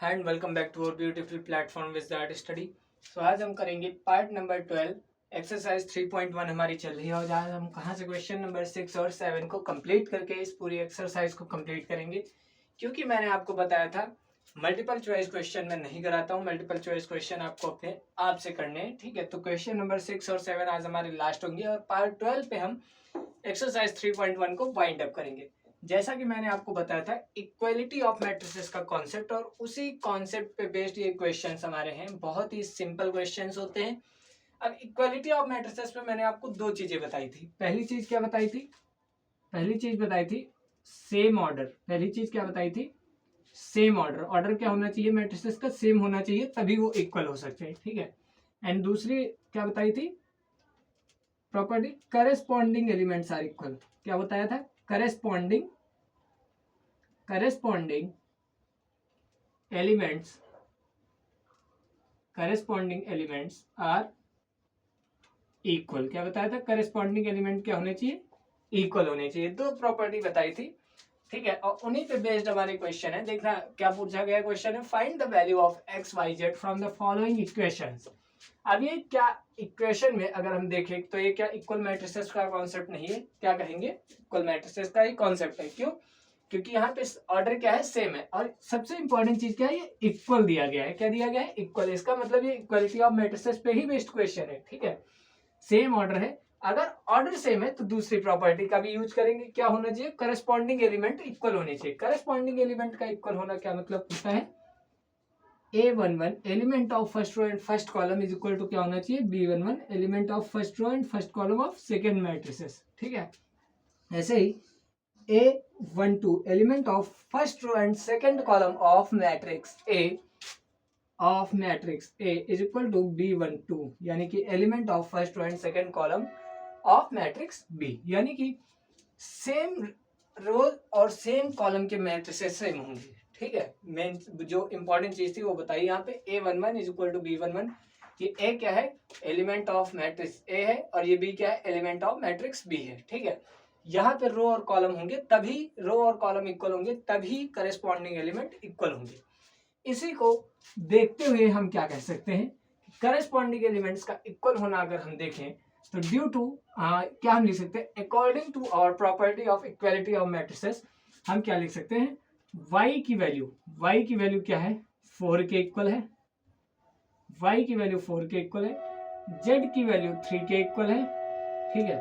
And welcome back to our beautiful platform with the art study. So आज हम करेंगे part number 12 exercise 3.1 हमारी चल रही है और आज हम कहाँ से क्वेश्चन नंबर 6 और 7 को कंप्लीट करके इस पूरी एक्सरसाइज को कंप्लीट करेंगे। क्योंकि मैंने आपको बताया था मल्टीपल चॉइस क्वेश्चन मैं नहीं कराता हूँ, मल्टीपल चॉइस क्वेश्चन आपको अपने आप से करने हैं। ठीक है, तो क्वेश्चन नंबर 6 और 7 आज हमारे लास्ट होंगे और पार्ट 12 पे हम एक्सरसाइज 3.1 को वाइंड अप करेंगे। जैसा कि मैंने आपको बताया था इक्वालिटी ऑफ मैट्रिसेस का कॉन्सेप्ट, और उसी कॉन्सेप्ट पे बेस्ड ये क्वेश्चंस हमारे हैं। बहुत ही सिंपल क्वेश्चंस होते हैं। अब इक्वालिटी ऑफ मैट्रिसेस पे मैंने आपको दो चीजें बताई थी। पहली चीज क्या बताई थी? पहली चीज बताई थी सेम ऑर्डर। पहली चीज क्या बताई थी? Same order. ऑर्डर क्या होना चाहिए? मैट्रिसेस का सेम होना चाहिए, तभी वो इक्वल हो सकते हैं। ठीक है। एंड दूसरी क्या बताई थी? Property corresponding elements are equal. क्या बताया था? Corresponding elements are equal. क्या बताया था? करेस्पॉन्डिंग एलिमेंट क्या होने चाहिए? इक्वल होने चाहिए। दो प्रॉपर्टी बताई थी। ठीक है, और उन्हीं पे बेस्ड हमारे क्वेश्चन है। देखना क्या पूछा गया क्वेश्चन है, find the value of X Y Z from the following equations. अब ये क्या इक्वेशन में अगर हम देखें तो ये क्या इक्वल मैट्रिसेस का कॉन्सेप्ट नहीं है? क्या कहेंगे? इक्वल मैट्रिसेस का ही कॉन्सेप्ट है। क्यों? क्योंकि यहाँ पे ऑर्डर क्या है? सेम है। और सबसे इंपॉर्टेंट चीज क्या है? ये इक्वल दिया गया है। क्या दिया गया है? इक्वल। इसका मतलब ये इक्वलिटी ऑफ मैट्रिसेस पे ही बेस्ड क्वेश्चन है। ठीक है, सेम ऑर्डर है। अगर ऑर्डर सेम है तो दूसरी प्रॉपर्टी का भी यूज करेंगे। क्या होना चाहिए? करस्पॉन्डिंग एलिमेंट इक्वल होने चाहिए। करस्पॉन्डिंग एलिमेंट का इक्वल होना क्या मतलब होता है? A11 element of first row and first column is equal to क्या होना चाहिए? B11 element of first row and first column of second matrices. ठीक है, ऐसे ही A12 element of first row and second column of matrix A is equal to B12 यानी कि element of first row and second column of matrix B। यानी कि same row और same column के मैट्रिसेस सेम होंगे। ठीक है, main जो इंपॉर्टेंट चीज थी वो बताई यहाँ पे। A11 is equal to B11। ये A क्या है? एलिमेंट ऑफ मैट्रिक्स A है, और ये B क्या है? एलिमेंट ऑफ मैट्रिक्स B है। ठीक है, यहाँ पे रो और कॉलम होंगे तभी, रो और कॉलम इक्वल होंगे तभी करस्पॉन्डिंग एलिमेंट इक्वल होंगे। इसी को देखते हुए हम क्या कह सकते हैं? करस्पॉन्डिंग एलिमेंट्स का इक्वल होना अगर हम देखें तो ड्यू टू क्या हम लिख सकते हैं? According to our property of equality of matrices हम क्या लिख सकते हैं? y की वैल्यू क्या है? 4 के इक्वल है। y की वैल्यू 4 के इक्वल है। z की वैल्यू 3 के इक्वल है। ठीक है,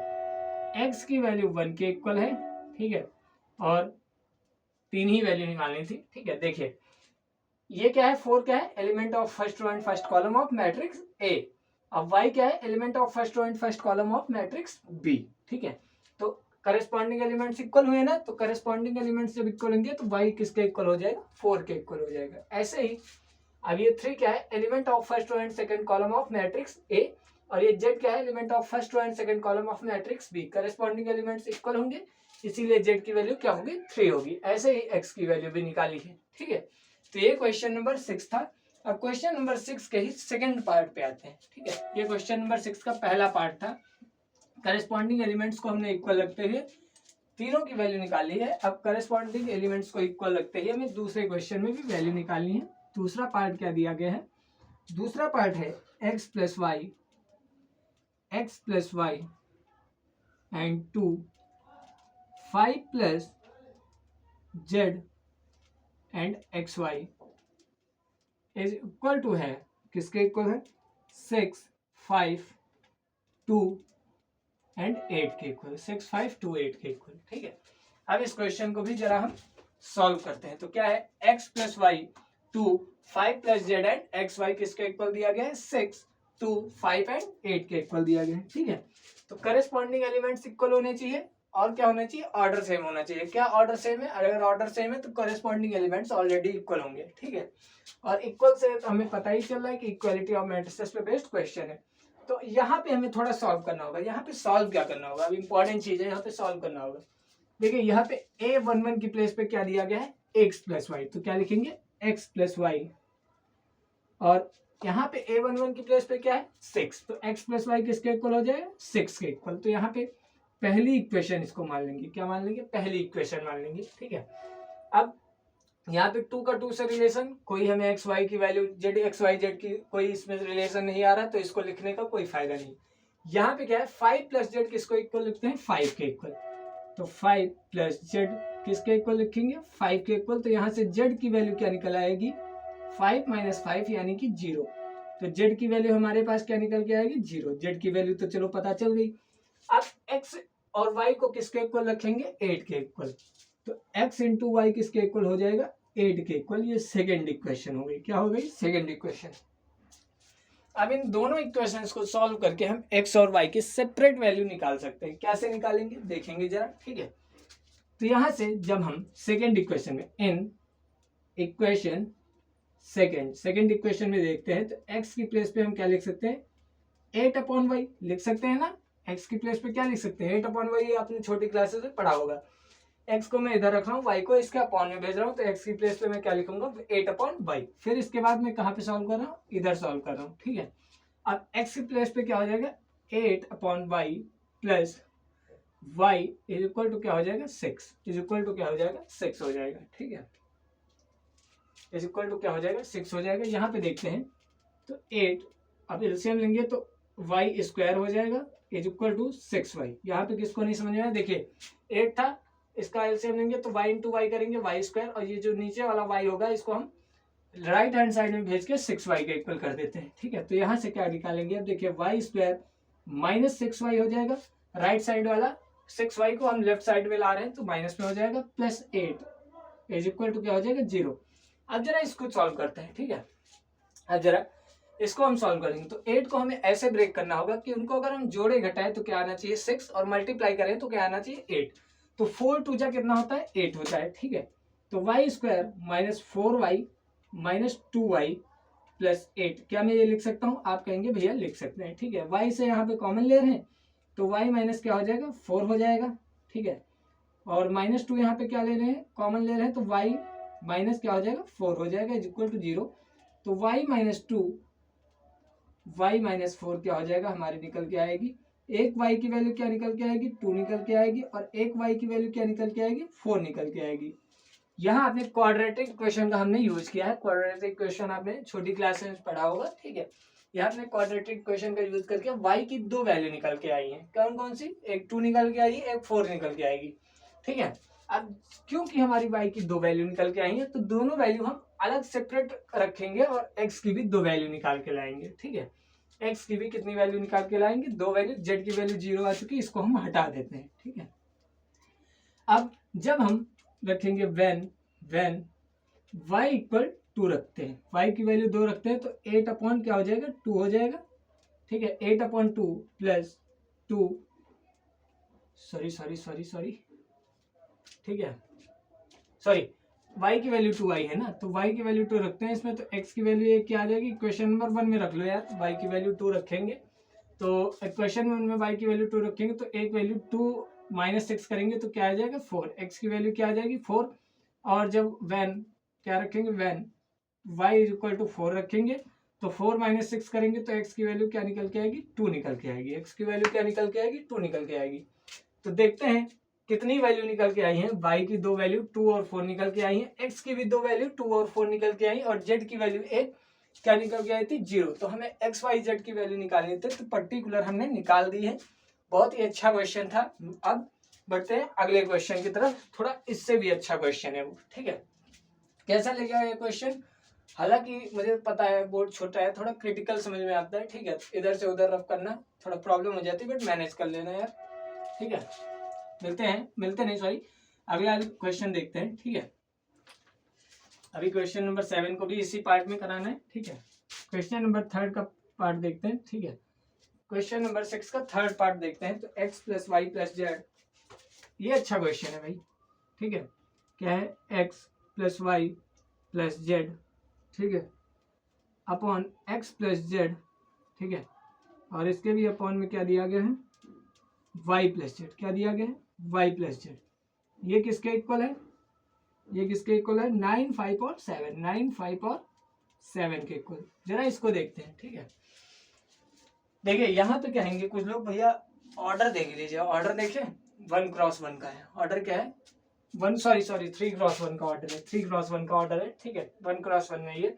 x की वैल्यू 1 के इक्वल है। ठीक है, और तीन ही वैल्यू निकालनी थी। ठीक है, देखिए ये क्या है? 4 क्या है? Element of first row and first column of matrix A। अब y क्या है? Element of first row and first column of matrix B। ठीक है, तो करस्पॉन्डिंग एलिमेंट्स इक्वल हुए ना, तो करस्पॉन्डिंग एलिमेंट्स जब इक्वल होंगे तो y किसके इक्वल हो जाएगा? 4 के इक्वल हो जाएगा। ऐसे ही अब ये 3 क्या है? Element of first row and second column of matrix A, और ये z क्या है? Element of first row and second column of matrix B। Corresponding elements equal होंगे, इसीलिए z की वैल्यू क्या होगी? 3 होगी। ऐसे ही x की वैल्यू भी निकाली है। ठीक है, तो ये क्वेश्चन नंबर 6 था। अब क्वेश्चन नंबर 6 के ही सेकंड पार्ट पे आते हैं। ठीक है, ये क्वेश्चन नंबर 6 का पहला पार्ट था। करस्पॉन्डिंग एलिमेंट्स को हमने इक्वल रखते हुए तीनों की वैल्यू निकाली है। अब करस्पॉन्डिंग एलिमेंट्स को इक्वल रखते हुए हमें दूसरे क्वेश्चन में भी वैल्यू निकालनी है। दूसरा पार्ट क्या दिया गया है? दूसरा पार्ट है x plus Y and 2 5 plus Z and X Y is equal to है, किसके इक्वल है? 6 5 2 एंड 8 के इक्वल। 6 5 2 8 के इक्वल। ठीक है, अब इस क्वेश्चन को भी जरा हम सॉल्व करते हैं। तो क्या है? x plus Y 2 5 plus Z and X Y किसके इक्वल दिया गया है? 6 2 5 एंड 8 के इक्वल दिया गया है। ठीक है, तो करस्पॉन्डिंग एलिमेंट्स इक्वल होने चाहिए, और क्या होना चाहिए? ऑर्डर सेम होना चाहिए। क्या ऑर्डर सेम है? अगर ऑर्डर सेम है तो करस्पॉन्डिंग एलिमेंट्स ऑलरेडी इक्वल होंगे। ठीक है, और इक्वल से तो हमें पता ही चल रहा है कि इक्वालिटी ऑफ मैट्रिसेस पे बेस्ड क्वेश्चन है। तो यहाँ पे हमें थोड़ा सॉल्व करना होगा। यहाँ पे सॉल्व क्या करना होगा? अब इंपॉर्टेंट चीज है, यहाँ पे सॉल्व करना होगा। देखिए यहाँ पे A11 की प्लेस पे क्या दिया गया है? x plus Y. तो क्या लिखेंगे? x प्लस वाई, और यहाँ पे A11 की प्लेस पे क्या है? 6। तो x प्लस वाई किसके इक्वल हो जाएगा? 6 के इक्वल। तो यहाँ पे पहली इक्वेशन इसको मान लेंगे। क्या मान लेंगे? पहली इक्वेशन मान लेंगे। ठीक है, अब यहाँ पे 2 का 2 से रिलेशन, कोई हमें एक्स वाई की value Z X Y Z की कोई इसमें रिलेशन नहीं आ रहा, तो इसको लिखने का कोई फायदा नहीं। यहाँ पे क्या है 5 प्लस जेड किसको इक्वल लिखते हैं 5 के इक्वल, तो 5 प्लस जेड किसके इक्वल लिखेंगे 5 के इक्वल। तो यहाँ से जेड की वैल्यू क्या निकल आएगी 5 माइनस 5 यानी कि 0। तो जेड की वैल्यू हमारे पास क्या निकल के आएगी 0। जेड की वैल्यू तो चलो पता चल गई। अब एक्स और वाई को किसके इक्वल रखेंगे 8 के इक्वल, तो x इंटू वाई किसके इक्वल हो जाएगा 8 के इक्वल। ये सेकेंड इक्वेशन हो गई, क्या हो गई सेकेंड इक्वेशन। अब इन दोनों इक्वेशंस को सॉल्व करके हम x और y की सेपरेट वैल्यू निकाल सकते हैं। कैसे निकालेंगे देखेंगे जरा, ठीक है। तो यहां से जब हम सेकेंड इक्वेशन में इन इक्वेशन सेकेंड इक्वेशन में देखते हैं, तो x की प्लेस पे हम क्या लिख सकते हैं 8 अपॉन वाई लिख सकते हैं ना। x की प्लेस पे क्या लिख सकते हैं 8 अपॉन वाई, ये आपने छोटी क्लासेस में पढ़ा होगा। x को मैं इधर रख रहा हूँ, y को इसके अपॉन में भेज रहा हूँ, तो x की प्लेस पे मैं क्या लिखूंगा 8 अपॉन वाई। फिर इसके बाद मैं कहाँ पे सॉल्व कर रहा हूँ इधर सॉल्व कर रहा हूँ, ठीक है। अब x की प्लेस पे क्या हो जाएगा 8 upon Y plus y is equal to क्या हो जाएगा 6 इज इक्वल टू क्या हो जाएगा 6 हो जाएगा, ठीक है। इज इक्वल टू क्या हो जाएगा 6 हो जाएगा। यहाँ पे देखते हैं तो 8, अब एलसीएम लेंगे तो वाई स्क्वायर हो जाएगा इज इक्वल टू 6y। यहाँ पे किसको नहीं समझ में आया, देखिए 8 था, इसका एलसीएम लेंगे तो y इंटू वाई करेंगे वाई स्क्वायर, और ये जो नीचे वाला y होगा इसको हम राइट हैंड साइड में भेज के 6y के इक्वल कर देते हैं, ठीक है। तो यहाँ से क्या निकालेंगे, अब देखिए वाई स्क्वायर माइनस 6y हो जाएगा, राइट साइड वाला 6y को हम लेफ्ट साइड में ला रहे हैं तो माइनस में हो जाएगा, प्लस 8 इज इक्वल टू क्या हो जाएगा 0। अब जरा इसको सॉल्व करते हैं, ठीक है। अब जरा इसको हम सॉल्व करेंगे तो 8 को हमें ऐसे ब्रेक करना होगा कि उनको अगर हम जोड़े घटाए तो क्या आना चाहिए 6, और मल्टीप्लाई करें तो क्या आना चाहिए 8। तो 4 टू जा कितना होता है 8 होता है, ठीक है। तो Y square minus 4y minus 2y plus 8, क्या मैं ये लिख सकता हूँ, आप कहेंगे भैया लिख सकते हैं, ठीक है। y से यहाँ पे कॉमन ले रहे हैं तो y माइनस क्या हो जाएगा 4 हो जाएगा, ठीक है। और माइनस 2 यहाँ पे क्या ले रहे हैं कॉमन ले रहे हैं, तो y माइनस क्या हो जाएगा 4 हो जाएगा इज इक्वल टू 0। तो y माइनस 2 y माइनस 4 क्या हो जाएगा हमारी निकल के आएगी, एक y की वैल्यू क्या निकल के आएगी 2 निकल के आएगी, और एक y की वैल्यू क्या निकल के आएगी 4 निकल के आएगी। यहाँ आपने क्वाड्रेटिक इक्वेशन का हमने यूज किया है, क्वाड्रेटिक इक्वेशन आपने छोटी क्लास में पढ़ा होगा, ठीक है। यहाँ आपने क्वाड्रेटिक इक्वेशन का यूज करके y की दो वैल्यू निकल के आई है, कौन कौन सी, एक 2 निकल के आई है, एक 4 निकल के आएगी, ठीक है। अब क्योंकि हमारी y की दो वैल्यू निकल के आई है तो दोनों वैल्यू हम अलग सेपरेट रखेंगे और x की भी दो वैल्यू निकाल के लाएंगे, ठीक है। x की भी कितनी वैल्यू निकाल के लाएंगे दो वैल्यू, z की वैल्यू 0 आ चुकी है, इसको हम हटा देते हैं, ठीक है। अब जब हम रखेंगे व्हेन y इक्वल 2 रखते हैं, y की वैल्यू 2 रखते हैं तो 8 अपॉन क्या हो जाएगा 2 हो जाएगा, ठीक है। 8 अपॉन 2 प्लस 2 सॉरी ठीक है, सॉरी y की वैल्यू 2 आई है ना, तो y की वैल्यू 2 रखते हैं इसमें, तो x की वैल्यू एक क्या आ जाएगी इक्वेशन नंबर 1 में रख लो यार, y की वैल्यू 2 रखेंगे तो इक्वेशन में y की वैल्यू 2 रखेंगे तो एक वैल्यू 2 माइनस 6 करेंगे तो क्या आ जाएगा 4, x की वैल्यू क्या आ जाएगी 4, और जब वैन क्या रखेंगे when y is equal to 4 रखेंगे तो 4 माइनस 6 करेंगे तो x की वैल्यू क्या निकल के आएगी 2 निकल के आएगी, x की वैल्यू क्या निकल के आएगी 2 निकल के आएगी। तो देखते हैं कितनी वैल्यू निकल के आई है, y की दो वैल्यू 2 और 4 निकल के आई है, x की भी दो वैल्यू 2 और 4 निकल के आई, और z की वैल्यू एक क्या निकल के आई थी 0। तो हमें x y z की वैल्यू निकालनी थी, तो पर्टिकुलर हमने निकाल दी है। बहुत ही अच्छा क्वेश्चन था। अब बढ़ते हैं अगले क्वेश्चन की तरफ, थोड़ा इससे भी अच्छा क्वेश्चन है वो, ठीक है। कैसा लगा ये क्वेश्चन, हालांकि मुझे पता है बोर्ड छोटा है, थोड़ा क्रिटिकल समझ में आता है, ठीक है। इधर से उधर रफ करना थोड़ा प्रॉब्लम हो जाती है, बट मैनेज कर लेना यार, ठीक है। मिलते नहीं सॉरी, अगला क्वेश्चन देखते हैं, ठीक है। अभी क्वेश्चन नंबर 7 को भी इसी पार्ट में कराना है, ठीक है। क्वेश्चन नंबर 3 का पार्ट देखते हैं, ठीक है। क्वेश्चन नंबर 6 का थर्ड पार्ट देखते हैं। तो x plus Y plus Z, ये अच्छा क्वेश्चन है भाई, ठीक है। क्या है x plus Y plus Z, ठीक है, अपॉन x प्लस जेड, ठीक है, और इसके भी अपॉन में क्या दिया गया है y प्लस जेड, क्या दिया गया है y प्लस जेड। ये किसके इक्वल है, ये किसके इक्वल है 9 5 और 7, 9 5 और 7 के इक्वल। जरा इसको देखते हैं, ठीक है। देखिए यहाँ पे कहेंगे कुछ लोग भैया ऑर्डर देख लीजिए, ऑर्डर देखिए 1 क्रॉस 1 का है, ऑर्डर क्या है 3x1 का ऑर्डर है, 3x1 का ऑर्डर है, ठीक है। 1x1 में ये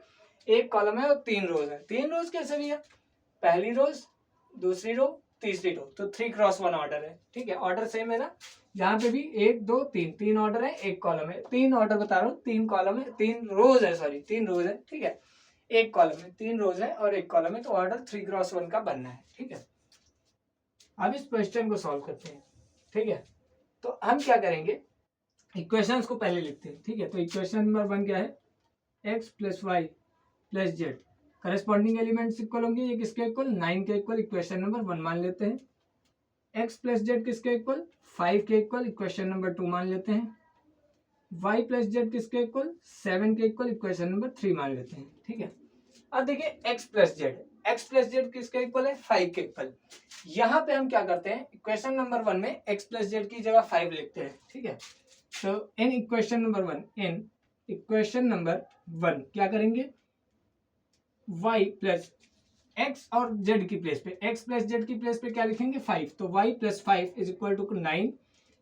एक कॉलम है और 3 रोज है। 3 रोज कैसे भी है, पहली रोज, दूसरी रो, तीसरी रो, तो 3x1 ऑर्डर है, ठीक है। ऑर्डर सेम है ना, यहाँ पे भी 1 2 3 3 ऑर्डर है, एक कॉलम है, 3 ऑर्डर बता रहा हूँ, 3 कॉलम है, 3 रोज है, सॉरी 3 रोज है, ठीक है। एक कॉलम है, 3 रोज है और एक कॉलम है, तो ऑर्डर 3x1 का बनना है, ठीक है। अब इस क्वेश्चन को सॉल्व करते हैं, ठीक है। तो हम क्या करेंगे, इक्वेशंस को पहले लिखते हैं, ठीक है। तो इक्वेशन नंबर 1 क्या है, x plus Y plus Z, corresponding elements equal होंगे, ये किसके इक्वल, 9 के इक्वल, इक्वेशन नंबर 1 मान लेते हैं। x प्लस जेड किसके इक्वल, 5 के इक्वल, इक्वेशन नंबर 2 मान लेते हैं। y प्लस जेड किसके इक्वल, 7 के इक्वल, इक्वेशन नंबर 3 मान लेते हैं, ठीक है। अब देखिए x प्लस जेड किसके इक्वल है, 5 के इक्वल। यहाँ पे हम क्या करते हैं, इक्वेशन नंबर 1 में x प्लस जेड की जगह 5 लिखते हैं, ठीक है। तो इन इक्वेशन नंबर 1 क्या करेंगे, y प्लस x और z की प्लेस पे, x प्लस जेड की प्लेस पे क्या लिखेंगे, 5। तो y plus 5 is equal to 9।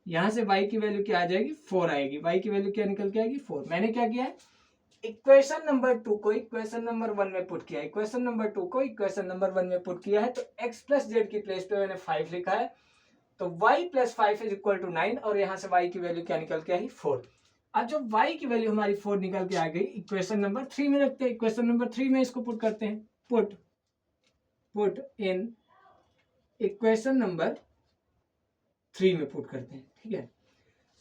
यहाँ से y की वैल्यू क्या आ जाएगी, 4 आएगी। y की वैल्यू क्या निकल के आएगी, 4। मैंने क्या किया है, इक्वेशन नंबर 2 को इक्वेशन नंबर 1 में पुट किया, इक्वेशन नंबर 2 को इक्वेशन नंबर 1 में पुट किया है। तो x प्लस जेड की प्लेस पे मैंने 5 लिखा है, तो y plus 5 is equal to 9 और यहाँ से y की वैल्यू क्या निकल के आई, 4। अब जो y की वैल्यू हमारी 4 निकल के आ गई, इक्वेशन नंबर 3 में रखते हैं। इक्वेशन नंबर 3 में इसको पुट करते हैं, पुट इन इक्वेशन नंबर 3 में पुट करते हैं, ठीक है।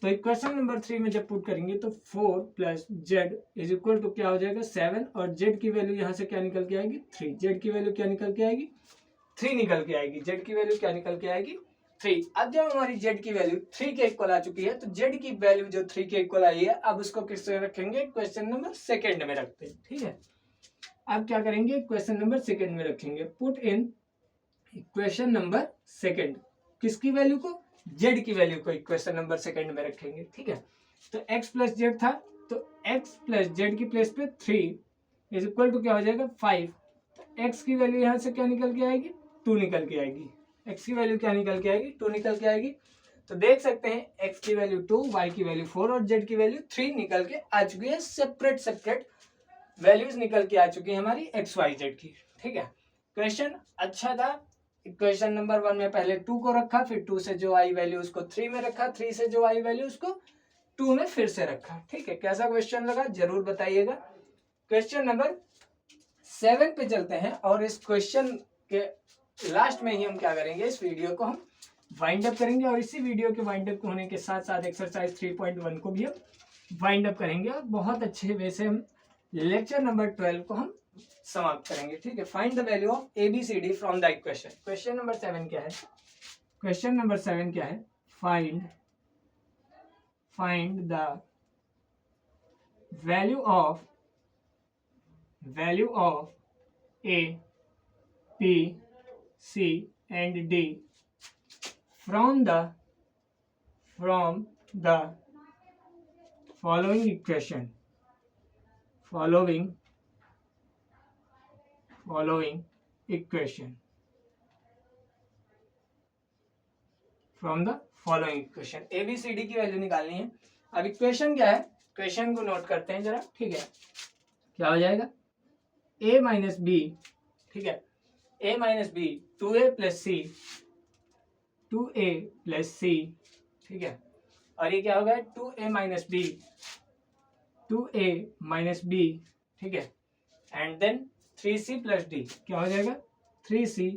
तो इक्वेशन नंबर 3 में जब पुट करेंगे तो 4 plus Z is equal to क्या हो जाएगा, 7 और जेड की वैल्यू यहाँ से क्या निकल के आएगी, 3। जेड की वैल्यू क्या निकल के आएगी, 3 निकल के आएगी। जेड की वैल्यू क्या निकल के आएगी, 3। अब जब हमारी जेड की वैल्यू 3 के इक्वल आ चुकी है, तो जेड की वैल्यू जो 3 के इक्वल आई है, अब उसको किससे रखेंगे, क्वेश्चन नंबर 2 में रखते हैं, ठीक है। अब क्या करेंगे, क्वेश्चन नंबर 2 में रखेंगे, पुट इन इक्वेशन नंबर 2, किसकी वैल्यू को, जेड की वैल्यू को इक्वेशन नंबर 2 में रखेंगे, ठीक है। तो x प्लस जेड था, तो x प्लस जेड की प्लेस पे 3 इज इक्वल टू क्या हो जाएगा, 5। तो x की वैल्यू यहाँ से क्या निकल के आएगी, 2 निकल के आएगी। x की वैल्यू क्या निकल के आएगी, 2 निकल के आएगी। तो देख सकते हैं x की वैल्यू 2, y की वैल्यू 4 और z की वैल्यू 3 निकल के आ चुकी है। सेपरेट वैल्यूज निकल के आ चुकी है हमारी x y z की, ठीक है। क्वेश्चन अच्छा था। इक्वेशन नंबर 1 में पहले 2 को रखा, फिर 2 से जो आई वैल्यू उसको 3 में रखा, 3 से जो आई वैल्यू उसको 2 में फिर से रखा, ठीक है। कैसा क्वेश्चन लगा जरूर बताइएगा। क्वेश्चन नंबर 7 पे चलते हैं और इस क्वेश्चन के लास्ट में ही हम क्या करेंगे, इस वीडियो को हम वाइंड अप करेंगे और इसी वीडियो के वाइंड अप होने के साथ साथ एक्सरसाइज 3.1 को भी हम वाइंड अप करेंगे और बहुत अच्छे वे से हम लेक्चर नंबर 12 को हम समाप्त करेंगे, ठीक है। Find the value of ABCD from the equation. Question number 7 क्या है, क्वेश्चन नंबर 7 क्या है, find the value of A, B, C and D from the following equation, following equation, from the following equation. ABCD की value निकालनी है। अब equation क्या है, इक्वेशन को नोट करते हैं जरा, ठीक है। क्या हो जाएगा, a माइनस बी, ठीक है, a minus B 2a plus C, 2a plus C, ठीक है। और ये क्या होगा, 2a minus B, 2a minus B, ठीक है। And then 3c plus D, क्या हो जाएगा, 3c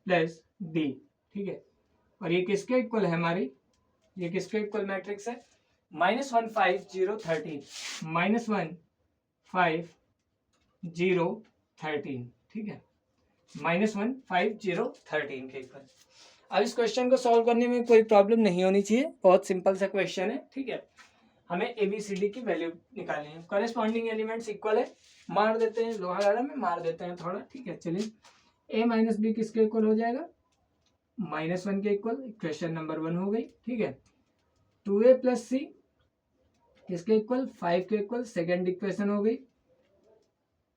प्लस डी, ठीक है। और ये किसके इक्वल है हमारी, ये किसके इक्वल मैट्रिक्स है, -1 5 0 13, -1 5 0 13, ठीक है, -1 5 0 13 के इक्वल। अब इस क्वेश्चन को सॉल्व करने में कोई प्रॉब्लम नहीं होनी चाहिए, बहुत सिंपल सा क्वेश्चन है, ठीक है। हमें ABCD की वैल्यू निकालनी है। कॉरेस्पॉन्डिंग एलिमेंट्स इक्वल है, मार देते हैं, लोहा गाड़ा में मार देते हैं थोड़ा, ठीक है। चलिए, a माइनस बी किसके इक्वल हो जाएगा, -1 के इक्वल, इक्वेशन नंबर 1 हो गई, ठीक है। 2a प्लस सी किसके इक्वल, 5 के इक्वल, सेकेंड इक्वेशन हो गई।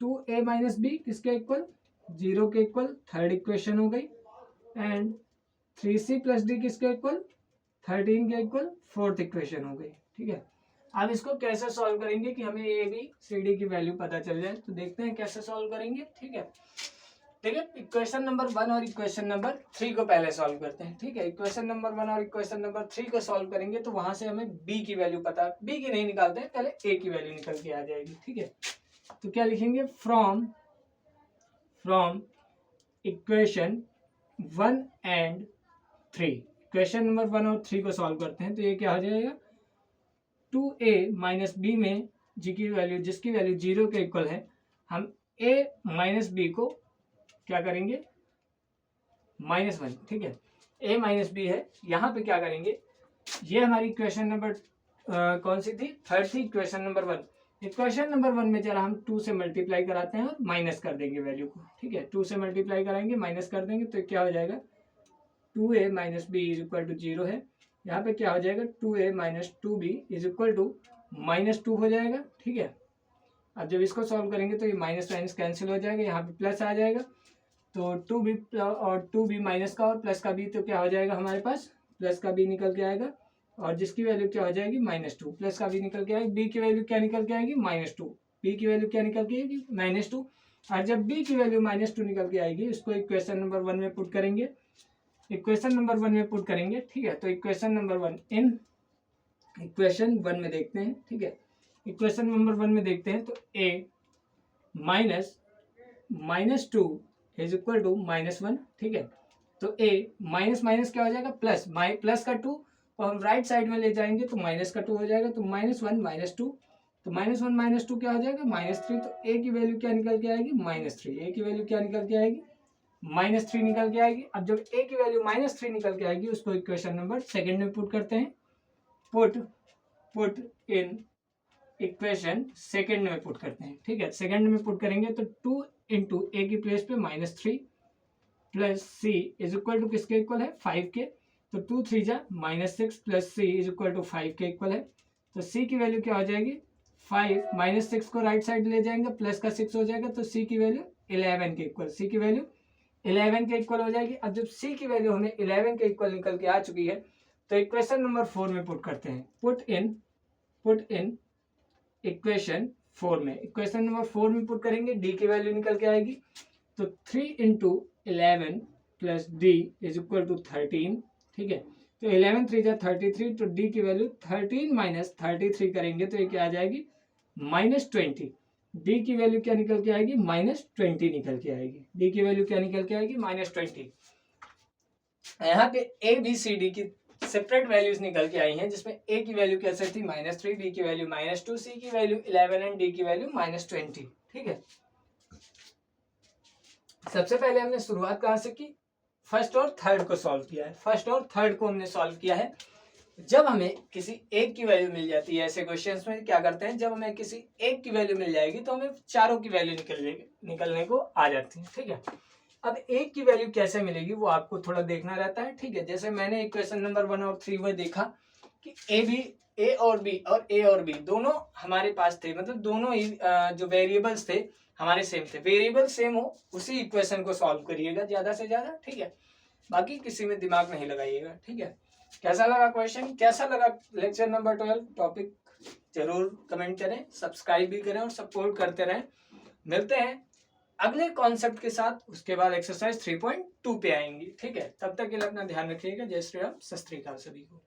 2a माइनस बी किसके इक्वल, 0 के इक्वल, थर्ड इक्वेशन हो गई। एंड 3c प्लस डी किसके इक्वल, 13 के इक्वल, फोर्थ इक्वेशन हो गई, ठीक है। अब इसको कैसे सॉल्व करेंगे कि हमें ए बी सी डी की वैल्यू पता चल जाए, तो देखते हैं कैसे सॉल्व करेंगे। ठीक है, देखिए इक्वेशन नंबर 1 और इक्वेशन नंबर 3 को पहले सॉल्व करते हैं। ठीक है, इक्वेशन नंबर 1 और इक्वेशन नंबर 3 को सॉल्व करेंगे तो वहां से हमें बी की वैल्यू पता, बी की नहीं निकालते हैं, पहले ए की वैल्यू निकल के आ जाएगी। ठीक है, तो क्या लिखेंगे, from equation 1 and 3, equation number 1 और 3 को सॉल्व करते हैं तो ये क्या हो जाएगा, 2a माइनस बी में जी की वैल्यू, जिसकी वैल्यू 0 के इक्वल है, हम a माइनस बी को क्या करेंगे, -1। ठीक है, a माइनस बी है, यहाँ पे क्या करेंगे, ये हमारी इक्वेशन नंबर कौन सी थी, थर्ड थी, इक्वेशन नंबर 1। इक्वेशन नंबर 1 में जरा हम 2 से मल्टीप्लाई कराते हैं और माइनस कर देंगे वैल्यू को। ठीक है, 2 से मल्टीप्लाई कराएंगे, माइनस कर देंगे तो क्या हो जाएगा, 2a minus B is equal to 0 है, यहाँ पे क्या हो जाएगा, 2a minus 2b is equal to -2 हो जाएगा। ठीक है, अब जब इसको सॉल्व करेंगे तो ये माइनस माइनस कैंसिल हो जाएगा, यहाँ पे प्लस आ जाएगा, तो 2b और 2b माइनस का और प्लस का b, तो क्या हो जाएगा हमारे पास, प्लस का b निकल के आएगा, और जिसकी वैल्यू क्या हो जाएगी, -2, प्लस का b निकल के आएगी, b की वैल्यू क्या निकल के आएगी, -2, b की वैल्यू क्या निकल के आएगी, -2, और जब b की वैल्यू -2 निकल के आएगी, उसको इक्वेशन नंबर 1 में पुट करेंगे, इक्वेशन नंबर 1 में पुट करेंगे। ठीक है, तो इक्वेशन नंबर 1 इन इक्वेशन 1 में देखते हैं। ठीक है, इक्वेशन नंबर 1 में देखते हैं तो a -2 इज इक्वल टू -1। ठीक है, तो a माइनस माइनस क्या हो जाएगा, प्लस, प्लस का 2 तो हम राइट साइड में ले जाएंगे तो माइनस का 2 हो जाएगा, तो -1 -2, तो -1 -2 क्या हो जाएगा, -3, तो a की वैल्यू क्या निकल के आएगी, -3, a की वैल्यू क्या निकल के आएगी, -3 निकल के आएगी। अब जब a की वैल्यू -3 निकल के आएगी, उसको इक्वेशन नंबर 2 में पुट करते हैं, पुट इन इक्वेशन 2 में पुट करते हैं। ठीक है, 2 में पुट करेंगे तो 2 इंटू ए की प्लेस पे -3 plus C is equal to किसके इक्वल है, 5 के, तो 2 3 जा -6 plus C is equal to 5 के इक्वल है, तो सी की वैल्यू क्या हो जाएगी, 5, -6 को राइट साइड ले जाएंगे, प्लस का 6 हो जाएगा, तो सी की वैल्यू 11 के इक्वल, सी की वैल्यू 11 के इक्वल हो जाएगी। अब जब सी की वैल्यू हमें 11 के इक्वल निकल के आ चुकी है, तो इक्वेशन नंबर 4 में पुट करते हैं, पुट इन इक्वेशन 4 में, इक्वेशन नंबर 4 में पुट करेंगे, डी की वैल्यू निकल के आएगी, तो 3 into 11 plus D is equal to 13। ठीक है, तो 11 3 जा 33, तो डी की वैल्यू 13 माइनस 33 करेंगे तो ये क्या आ जाएगी, -20, डी की वैल्यू क्या निकल के आएगी, -20 निकल के आएगी, डी की वैल्यू क्या निकल के आएगी, -20। यहाँ पे ए बी सी डी की सेपरेट वैल्यूज निकल के आई हैं, जिसमें ए की वैल्यू कैसे थी, -3, बी की वैल्यू -2, सी की वैल्यू 11 एंड डी की वैल्यू -20। ठीक है, सबसे पहले हमने शुरुआत कहाँ से की, फर्स्ट और थर्ड को सॉल्व किया है, फर्स्ट और थर्ड को हमने सॉल्व किया है। जब हमें किसी एक की वैल्यू मिल जाती है, ऐसे क्वेश्चंस में क्या करते हैं, जब हमें किसी एक की वैल्यू मिल जाएगी तो हमें चारों की वैल्यू निकलने को आ जाती है। ठीक है, अब एक की वैल्यू कैसे मिलेगी वो आपको थोड़ा देखना रहता है। ठीक है, जैसे मैंने इक्वेशन नंबर 1 और 3 में देखा कि ए और बी दोनों हमारे पास थे, मतलब दोनों ही जो वेरिएबल्स थे हमारे सेम थे, वेरिएबल सेम हो उसी इक्वेशन को सॉल्व करिएगा ज्यादा से ज्यादा। ठीक है, बाकी किसी में दिमाग नहीं लगाइएगा। ठीक है, कैसा लगा क्वेश्चन, कैसा लगा लेक्चर नंबर 12 टॉपिक, जरूर कमेंट करें, सब्सक्राइब भी करें और सपोर्ट करते रहें। मिलते हैं अगले कॉन्सेप्ट के साथ, उसके बाद एक्सरसाइज 3.2 पे आएंगी। ठीक है, तब तक के लिए अपना ध्यान रखिएगा। जय श्री राम, सत श्री अकाल सभी को।